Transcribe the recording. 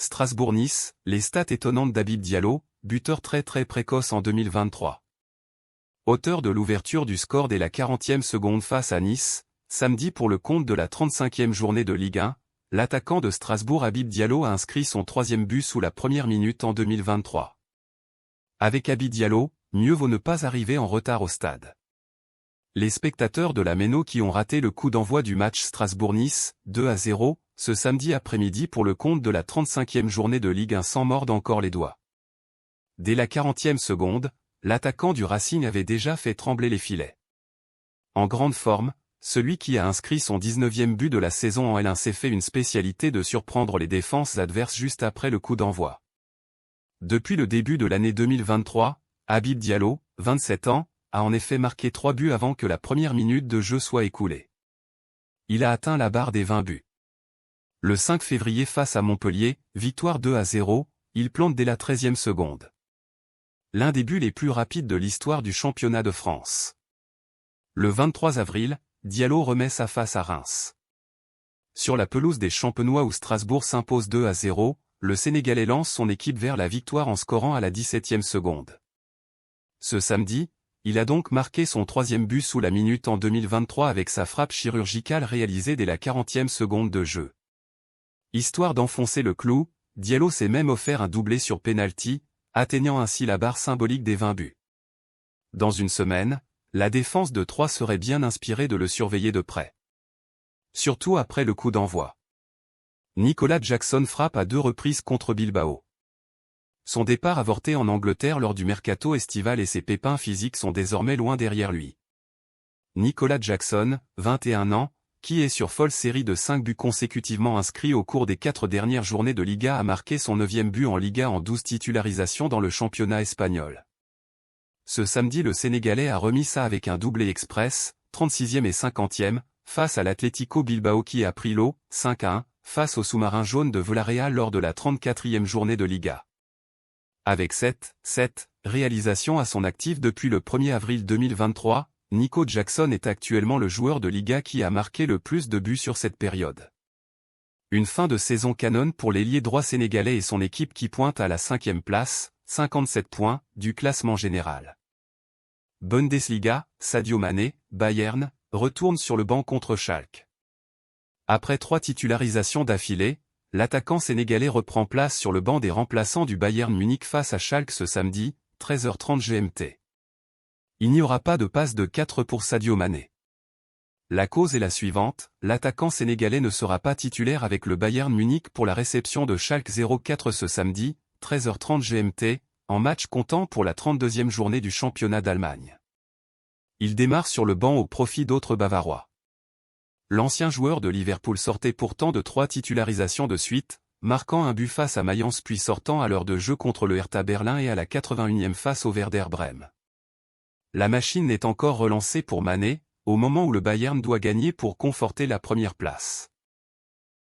Strasbourg-Nice, les stats étonnantes d'Habib Diallo, buteur très précoce en 2023. Auteur de l'ouverture du score dès la 40e seconde face à Nice, samedi pour le compte de la 35e journée de Ligue 1, l'attaquant de Strasbourg Habib Diallo a inscrit son troisième but sous la première minute en 2023. Avec Habib Diallo, mieux vaut ne pas arriver en retard au stade. Les spectateurs de la Méno qui ont raté le coup d'envoi du match Strasbourg-Nice, 2-0, ce samedi après-midi pour le compte de la 35e journée de Ligue 1 s'en mordent encore les doigts. Dès la 40e seconde, l'attaquant du Racing avait déjà fait trembler les filets. En grande forme, celui qui a inscrit son 19e but de la saison en L1 s'est fait une spécialité de surprendre les défenses adverses juste après le coup d'envoi. Depuis le début de l'année 2023, Habib Diallo, 27 ans, a en effet marqué 3 buts avant que la première minute de jeu soit écoulée. Il a atteint la barre des 20 buts. Le 5 février face à Montpellier, victoire 2-0, il plante dès la 13e seconde. L'un des buts les plus rapides de l'histoire du championnat de France. Le 23 avril, Diallo remet sa face à Reims. Sur la pelouse des Champenois où Strasbourg s'impose 2-0, le Sénégalais lance son équipe vers la victoire en scorant à la 17e seconde. Ce samedi, il a donc marqué son troisième but sous la minute en 2023 avec sa frappe chirurgicale réalisée dès la 40e seconde de jeu. Histoire d'enfoncer le clou, Diallo s'est même offert un doublé sur pénalty, atteignant ainsi la barre symbolique des 20 buts. Dans une semaine, la défense de Troyes serait bien inspirée de le surveiller de près. Surtout après le coup d'envoi. Nicolas Jackson frappe à 2 reprises contre Bilbao. Son départ avorté en Angleterre lors du mercato estival et ses pépins physiques sont désormais loin derrière lui. Nicolas Jackson, 21 ans, qui est sur folle série de 5 buts consécutivement inscrits au cours des 4 dernières journées de Liga a marqué son 9e but en Liga en 12 titularisations dans le championnat espagnol. Ce samedi le Sénégalais a remis ça avec un doublé express, 36e et 50e, face à l'Atlético Bilbao qui a pris l'eau, 5-1, face au sous-marin jaune de Villarreal lors de la 34e journée de Liga. Avec 7 réalisations à son actif depuis le 1er avril 2023, Nico Jackson est actuellement le joueur de Liga qui a marqué le plus de buts sur cette période. Une fin de saison canon pour l'ailier droit sénégalais et son équipe qui pointe à la 5e place, 57 points, du classement général. Bundesliga, Sadio Mané, Bayern, retourne sur le banc contre Schalke. Après 3 titularisations d'affilée, l'attaquant sénégalais reprend place sur le banc des remplaçants du Bayern Munich face à Schalke ce samedi, 13h30 GMT. Il n'y aura pas de passe de 4 pour Sadio Mané. La cause est la suivante, l'attaquant sénégalais ne sera pas titulaire avec le Bayern Munich pour la réception de Schalke 04 ce samedi, 13h30 GMT, en match comptant pour la 32e journée du championnat d'Allemagne. Il démarre sur le banc au profit d'autres Bavarois. L'ancien joueur de Liverpool sortait pourtant de 3 titularisations de suite, marquant un but face à Mayence puis sortant à l'heure de jeu contre le Hertha Berlin et à la 81e face au Werder Brême. La machine est encore relancée pour Mané, au moment où le Bayern doit gagner pour conforter la première place.